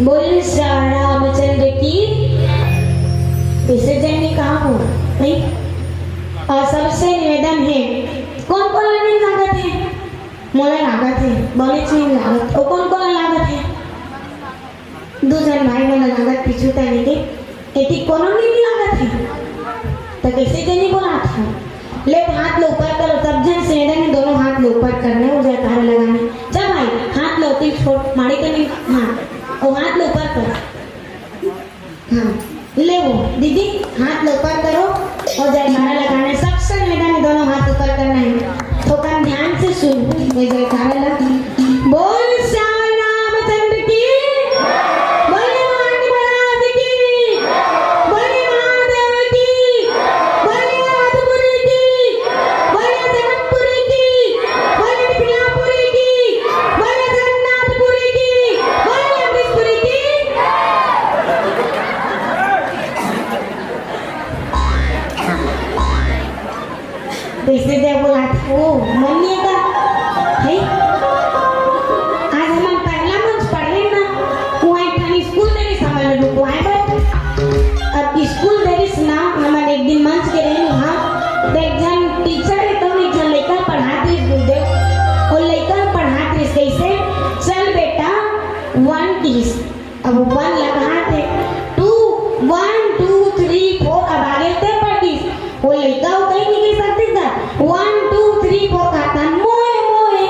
बोल रामचंद्र की विसर्जन में कहा हो नहीं। और सबसे निवेदन है, कौन कौन नहीं लागत है? मोला लागत है, बोले नहीं लागत। और कौन कौन लागत है? दो जन भाई मोला लागत पीछू तने के एटी कोनो नहीं लागत है तो कैसे जनी बोला था? ले हाथ लो ऊपर करो, सब जन से निवेदन है दोनों हाथ लो ऊपर करने और जयकारा लगाने। चल भाई हाथ लो, तीर छोड़ मारे के नहीं। हाँ और हाथ लो ऊपर करो। हाँ ले वो दीदी हाथ लो ऊपर करो और जयकारा लगाने। सबसे निवेदन है दोनों हाथ ऊपर करना है। तो कान ध्यान से सुन, ये जयकारा लगा। बोल श्याम रामचंद्र की, बोले महाराज महाराज की, बोले महादेव की, बोले राजपुरी की, बोले जनकपुरी की, बोले मिथिलापुरी की, बोले जगन्नाथपुरी की, बोले अमृतपुरी की। कैसे दे बोला था वो मनिएगा है। आज हम पहला मंच पढ़े ना वहाँ एक स्कूल देरी समझ लो को आए बट अब स्कूल देरी सुना हम एक दिन मंच के रहे वहाँ एक जन टीचर है तो एक जन लेकर पढ़ाते इस गुरुदेव और लेकर पढ़ाते इस कैसे चल बेटा 1 किस अब 1 लगाते 2 1 2 3 4 अब आगे तक पढ़ती वो लेकर वो कहीं नहीं कर सकती था 1 2 3 4 कहता मोए मोए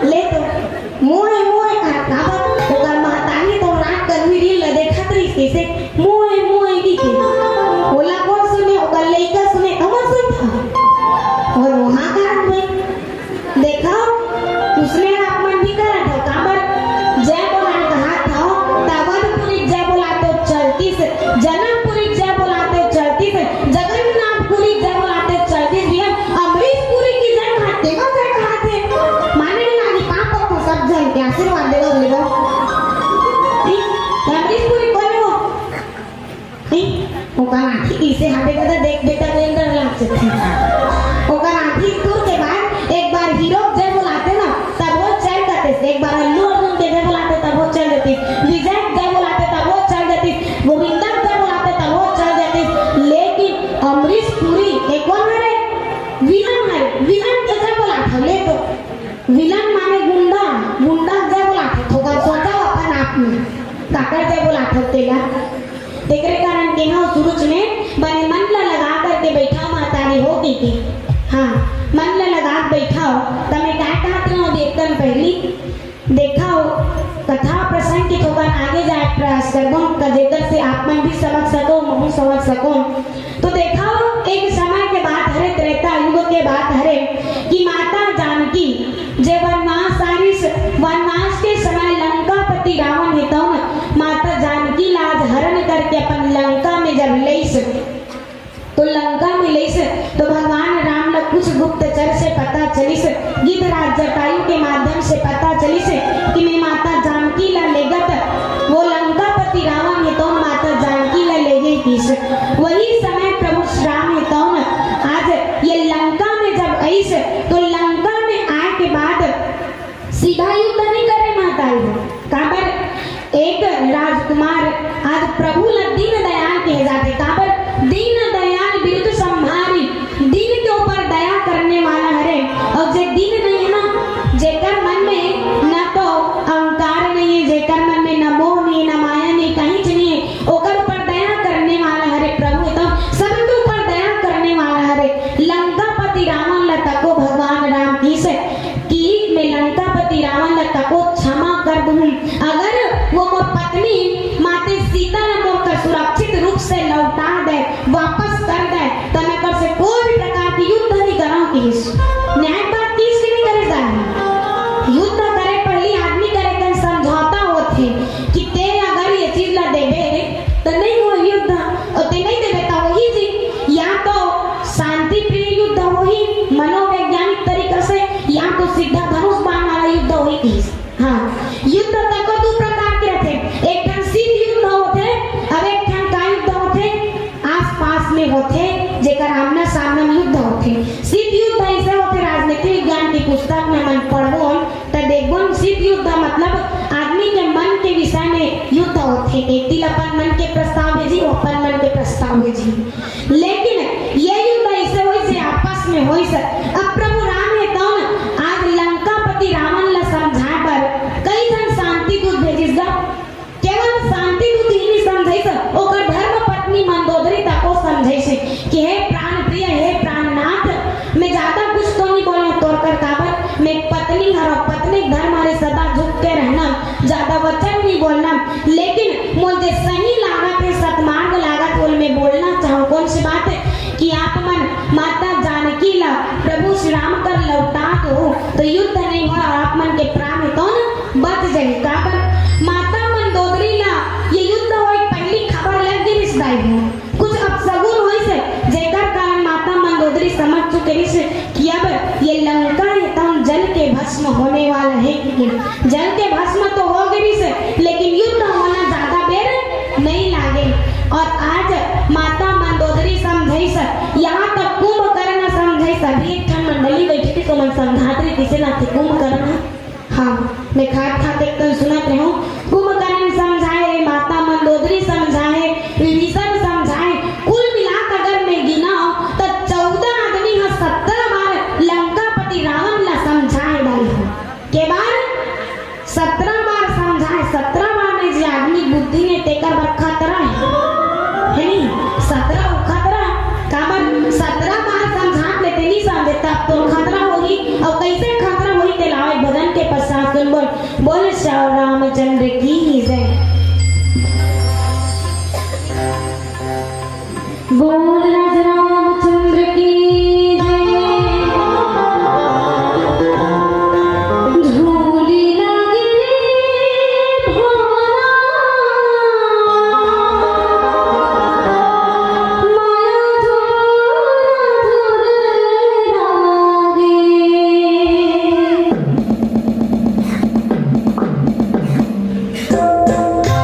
ले तो मोए मोए कहता वो कर महतानी तो रात कर भी रील देखा तो इसके से मोए मोए की बोला कौन सुने वो कर लेकर सुने कौन सुनता और वहाँ का में देखा उसने अपमान भी करा था काबर जय बोला कहा था तावनपुरी जय बोला तो चलती से जनकपुरी जय बोला तो चलती से जगन्नाथपुरी जय बोला तो चलती से अमरीशपुरी की जय खाते को जय खाते माने ना नहीं पापा को सब जन के आशीर्वाद देगा बोलेगा अमरीशपुरी कौन हो नहीं वो कहा ठीक इसे हाथे का देख बेटा को अंदर लग सकते हैं वो कहा ठीक टूर के बाद एक बार हीरो जय बोलाते ना तब वो चल जाते थे एक बार अल्लू अर्जुन के जय बोलाते तब वो चल जाती विजय जय बोलाते तब वो चल जाती गोविंदा जय बोलाते तब वो चल जाती लेकिन अमरीश पुरी एक कौन है विलन है विलन के जय बोलाते ले तो विलन माने गुंडा गुंडा जय बोलाते थोड़ा सोचा अपन आप में काकर जय बोलाते तेला तेरे कारण के ना सूरज ने बने मन लगा करके बैठा मातारी हो गई थी। हाँ मन लगा बैठा हो तमे क्या कहते हो देखकर पहली देखा हो कथा प्रसंग की थोड़ा आगे जाए प्रयास करो जेकर से आप मन भी समझ सको मैं समझ सको। तो देखा हो एक समय के बाद हरे त्रेता युग के बाद हरे कि माता जानकी जब वनवास के समय लंकापति रावण हेतु माता जानकी लाज हरण करके अपन लंका में जब लेस तो लंका में लेस तो भगवान राम ने कुछ गुप्तचर से पता चली से गिद्धराज जटायु के माध्यम से पता चली से कि मेरी माता जानकी ला लेगत वो लंकापति रावण हेतु माता जानकी ला ले गई थी। वही समय प्रभु श्री राम हेतु आज ये लंका में जब आई से तो लंका में आए के बाद सीधा युद्ध नहीं करे माता काबर एक राजकुमार आज प्रभु ला दीन दयाल कहे जाते काबर दीन दयाल विरुद्ध संभारी दीन के ऊपर दया करने वाला हरे और जे दीन नहीं है ना जेकर मन में न तो अहंकार नहीं है जेकर मन में न मोह नहीं न माया नहीं कहीं नहीं है ओकर ऊपर दया करने वाला हरे प्रभु तो सबके ऊपर दया करने वाला हरे लंकापति रावण ला तको भगवान राम की से कि मैं लंकापति रावण ला तको क्षमा कर दूं अगर वो मोर पत्नी माते सीता ने मोर सुरक्षित रूप से लौटा दे वापस कर दे तो मैं कर से कोई भी प्रकार की युद्ध नहीं कराऊं कि न्याय बात किस नहीं करे जाए युद्ध करे पहली आदमी करे कन समझौता होते कि ते अगर ये चीज ला देबे तो नहीं हो युद्ध और ते नहीं देबे तो वही जी या तो शांति प्रिय युद्ध वही मनोवैज्ञानिक तरीके से या तो सीधा धनुष बाण वाला युद्ध वही की। हाँ युद्ध तक दो प्रकार के रहते एक ठन सीध युद्ध होते और एक ठन का युद्ध होते आस-पास में होते जेकर आमना सामना युद्ध होते। सीध युद्ध ऐसे होते राजनीतिक विज्ञान की पुस्तक में मन पढ़बो तो देखबो सीध युद्ध मतलब आदमी एक दिल अपन मन के प्रस्ताव भेजी, अपन मन के प्रस्ताव भेजी। लेकिन ये युद्ध ऐसे होई से आपस में होई से। अब प्रभु राम है तो न आज लंकापति रावण ला समझाए पर कई जन शांति दूत भेजिस गा। केवल शांति दूत ही नहीं समझाई से, ओकर धर्म पत्नी मंदोदरी तक को समझाई से कि हे प्राण प्रिय, हे प्राणनाथ, मैं ज्यादा कुछ तो नहीं बोलना तोर कर काबर, मैं पत्नी हरो, पत्नी धर्म हरे सदा झुक के रहना, ज्यादा वचन नहीं बोलना। लेकिन मुझे सही लागत है, सतमार्ग लागत बोल मैं बोलना चाहूँ। कौन सी बात है कि आप मन माता जानकी ला प्रभु श्री राम कर लौटा दो तो युद्ध नहीं हो और आप मन के प्राण तो न बच जाए। काबर माता मंदोदरी ला ये युद्ध होई पहली खबर लग गई इस दाई कुछ अपसगुन होई से, जेकर कारण माता मंदोदरी समझ चुके से कि अब ये लंका है तम जल के भस्म होने वाला है। जल के भस्म तो हो गई से, लेकिन युद्ध होना ज्यादा बेर नहीं लागे। और आज माता मंदोदरी समझाई सर, यहाँ तक कुंभकर्ण समझाई सभी एक ठन मंडली बैठी थी तो मन समझात रही किसे ना थे कुंभकर्ण। हाँ मैं खाते एकदम सुनत रहा हूँ। कुंभकर्ण समझाए, माता मंदोदरी समझाए, विभीषण समझाए, कुल मिलाकर अगर मैं गिनाऊं तो 14 आदमी है 17 बार लंकापति रावण ला समझाए डाली हो के बार 17 बार समझाए। 17 बार में जो आदमी बुद्धि ने तेकर बार खतरा है नहीं 17 खतरा काबर 17 बार समझा लेते नहीं समझे तब तो खतरा होगी। और कैसे खतरा होगी तेलावे भजन के पश्चात सुन बोल श्री रामचंद्र की जय। बोल राज रामचंद्र की Go, go.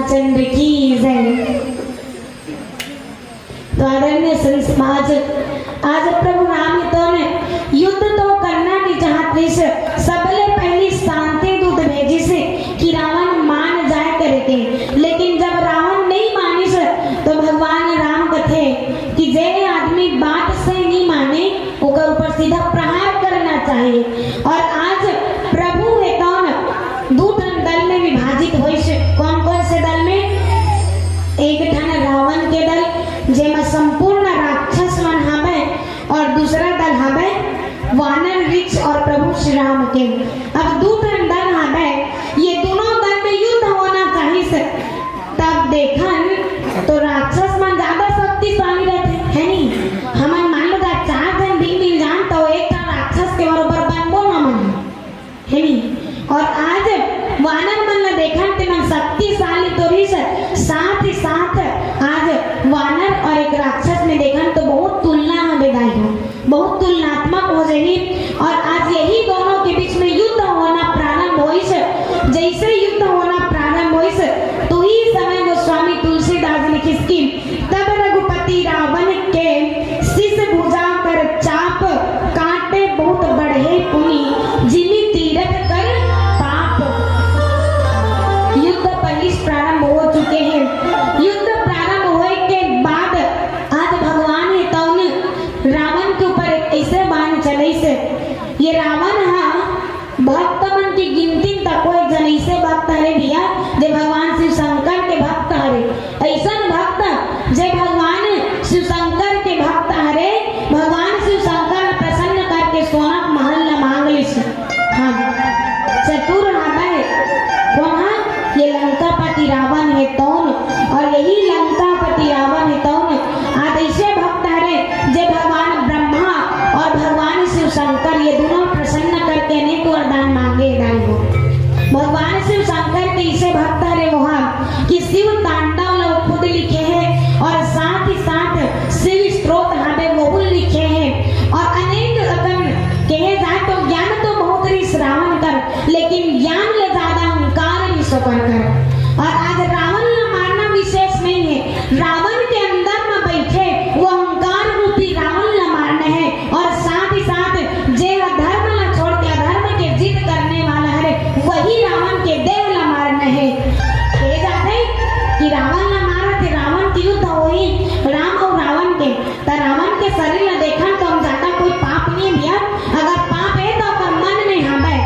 रामचंद्र की जय। तो आदरणीय संत समाज, आज प्रभु राम तो ने युद्ध तो करना की चाहते से सबले पहली शांति दूत भेजी से कि रावण मान जाए करे थे। लेकिन जब रावण नहीं मानी से तो भगवान राम कथे कि जे आदमी बात से नहीं माने ओकर ऊपर सीधा प्रहार करना चाहिए। और आज प्रभु है कौन दो दल में विभाजित हुई से। कौन कौन से दल में? एक ठन रावण के दल जेमा संपूर्ण राक्षस मन हवे और दूसरा दल हवे वानर वृक्ष और प्रभु श्री राम के। अब दो ठन दल हवे, ये दोनों दल में युद्ध होना चाहिए से। तब देखन तो राक्षस मन ज्यादा शक्तिशाली रहते है नहीं। हमन मान लो चार जन भी मिल जान तो एक राक्षस के बराबर बनबो ना मन है नहीं। और आज वानर मन ने देखन ते मन शक्तिशाली तो रही से, साथ ही साथ आज वानर और एक राक्षस में देखन तो बहुत तुलना में बेदाई हो, बहुत तुलनात्मक हो रही। और आज यही दोनों के बीच में युद्ध होना प्रारंभ हुई से। जैसे युद्ध होना प्रारंभ हुई से तो ही समय गोस्वामी तुलसीदास लिखी कि तब रघुपति रावण के शीश भुजा कर चाप काटे बहुत बढ़े पुनि जिमी तीरथ कर पाप। युद्ध पहले प्रारंभ हो चुके हैं। युद्ध प्रारंभ होने के बाद आज भगवान ने तो रावण के ऊपर ऐसे बाण चले से। ये रावण हा भक्त मन की गिनती तक कोई जन ऐसे भक्त हरे भैया जे भगवान शिव शंकर के भक्त हरे। ऐसा भक्त जे भगवान शिव शंकर के भक्त हरे, भगवान शिव शंकर प्रसन्न करके सोना महल न मांग ली। हाँ चतुर हमें कौन? ये लंकापति रावण है तौन। और यही लंकापति रावण है तौन आज ऐसे भक्त हरे जे भगवान ब्रह्मा और भगवान शिव शंकर ये दोनों प्रसन्न करके अनेक वरदान मांगे दाई हो। भगवान शिव शंकर के इसे भक्त हरे वहाँ कि शिव तांडव लोग खुद लिखे हैं और साथ ही साथ शिव स्त्रोत हमें वो लिखे हैं। और अनेक रकम कहे जाए तो ज्ञान तो बहुत ही श्रावण कर, लेकिन ज्ञान ले ज्यादा अहंकार भी सफर कर। और आज रावण न मारना विशेष नहीं है, रावण के अंदर में बैठे वो अहंकार रूपी रावण न मारना है। और साथ ही साथ जे धर्म न छोड़ के अधर्म के जिद करने वाला है वही रावण के देह न मारना है। कहे जाते कि रावण न मारा थे, रावण की युद्ध हुई राम और रावण के। तो रावण के शरीर न देखा तो हम ज्यादा कोई पाप नहीं भैया। अगर पाप है तो अपन मन में हवे।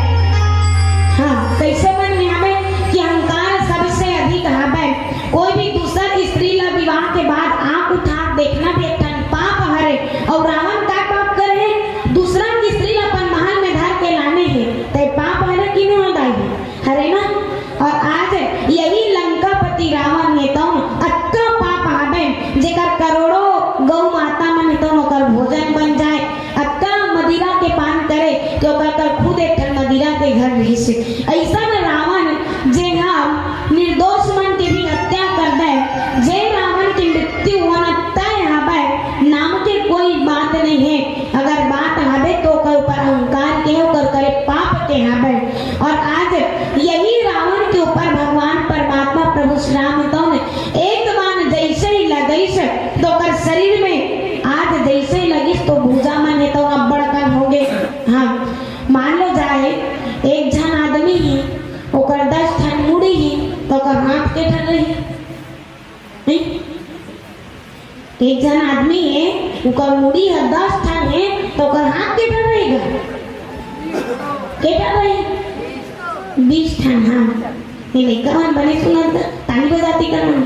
हाँ कैसे मन में हवे कि अहंकार सबसे अधिक हवे। कोई भी दूसर स्त्री ला विवाह के बाद आंख उठा देखना भी एक पाप हरे। और रावण का पाप करे दूसरा की स्त्री अपन महल में धर के लाने हैं तो पाप हरे कि नहीं होता हरे ना। और आज यही लंकापति रावण है तो अक्का पाप हवे जेकर करोड़ों गौ माता मन तो ओकर भोजन बन जाए। अक्का मदिरा के पान करे तो ओकर खुद एक मदिरा के घर रही से। ऐसा रावण जे हम निर्दोष मन की भी हत्या कर दे, जे रावण की मृत्यु होना तय हवे नाम के कोई बात नहीं है। अगर बात हवे तो ओकर ऊपर अहंकार के ओकर करे पाप के हवे। और आज यही रावण के ऊपर भगवान परमात्मा प्रभु श्री राम तो एक बाण जैसे ही लगई से तो ओकर शरीर में आज जैसे ही लगी तो भुजा मन है तो अब बड़कन हो गए। हाँ मान लो जाए एक जन आदमी ही ओकर 10 ठन मुड़ी ही तो ओकर हाथ के ठन रही नहीं। एक जन आदमी है ओकर मुड़ी है 10 ठन है तो ओकर हाथ के ठन रहेगा के ठन रही 20 ठन। हाँ ये नहीं कमान बने सुना ताली बजाती करना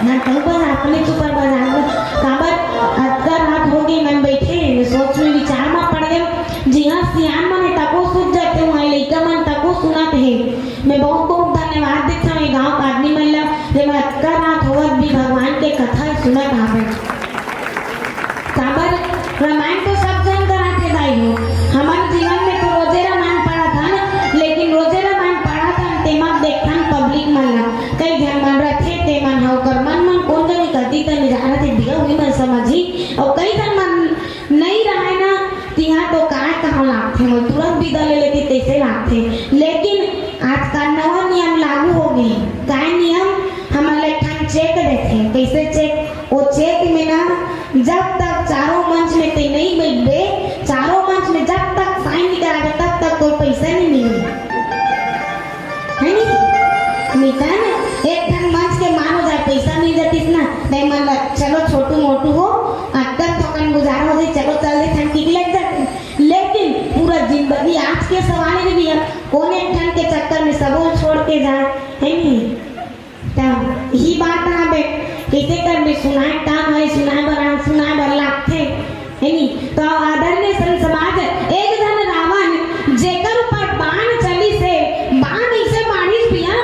ना कहीं पर अपने ऊपर बजा काबर अक्कर हाथ हो गए मन बैठे सोच में विचार में पड़ गए। जी हाँ सियान मन तको सुन जाते हुए लड़का मन तको सुनाते हैं। मैं बहुत बहुत धन्यवाद देता हूँ गाँव का आदमी मन ला जब अक्कर हाथ होवत भी भगवान के कथा सुनत आवे। काबर रामायण तो सब जन कराते दाई हो। हमारे जीवन में तो रोजे रामायण पढ़ा था ना, लेकिन रोजे रामायण पढ़ा था तेमा देखा पब्लिक मन ला कई जन मन रखे ते मन होकर मन मन कौन जन कदी त निजारा थे दिया हुई मन समझी। और कई जन मन नहीं रहे ना तिहा तो काय कहाँ लागते हो तुरंत विदा ले लेते तैसे लागते। लेकिन आज का नवा नियम लागू हो गई। का नियम हमारे ठान चेक देते, कैसे चेक? वो चेक में ना जब तक चारों मंच में ते नहीं बैठे, चारों मंच में जब तक साइन नहीं करा तब तक कोई पैसा नहीं मिले, है नहीं? एक ठान मंच के मानो जाए पैसा मिल जाती ना, नहीं मन चलो छोटू मोटू हो अक्कर थोकन गुजारा हो जाए, चलो चल दे ठान टिक लग जाती। लेकिन पूरा जिंदगी आज के सवाल में भी है कौन एक ठान के चक्कर में सब छोड़ के जाए, है नहीं? तब ही बात ना बे कैसे कर में सुनाए काम है, सुनाए बर लागथे, है नहीं? तो आदरणीय संत समाज एक जन रावण जेकर ऊपर बाण चली से बाण ऐसे मारिस पिया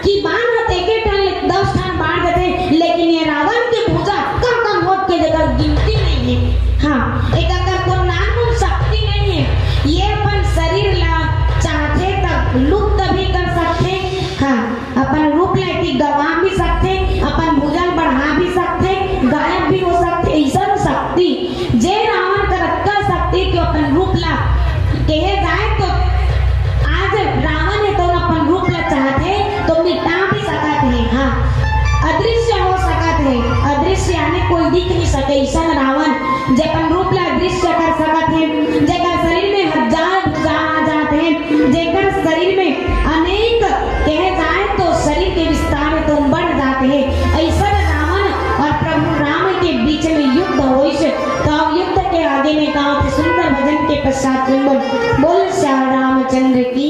कि बाण हते के टन 10 ठान बाण देते, लेकिन ये रावण के भुजा कम होत के जगह गिनती नहीं है। हाँ, एक अगर को नाम शक्ति नहीं है, ये अपन शरीर ला चाहते तब लुप्त भी कर सकते, हाँ अपन रूप लाइक गवा भी सकते, अपन भुजन बढ़ा भी सकते, गायब भी हो सकते। ऐसा शक्ति जे रावण कर सकती कि अपन रूप ला कहे जाए तो आज रावण है तो अपन रूप ला चाहते तो मिटा भी सकते हैं, हाँ अदृश्य हो सकते हैं। अदृश्य यानी कोई दिख नहीं सके, ऐसा रावण जे अपन रूप ला अदृश्य कर सकते हैं, जेकर शरीर में हजार भुजा आ जाते हैं, जेकर शरीर में अनेक कहे जाए तो शरीर के विस्तार तो बढ़ जाते हैं। ऐसा रावण और प्रभु राम के बीच में युद्ध हो, तो युद्ध के आगे में गाँव के सुंदर भजन के पश्चात बोल श्याम रामचंद्र की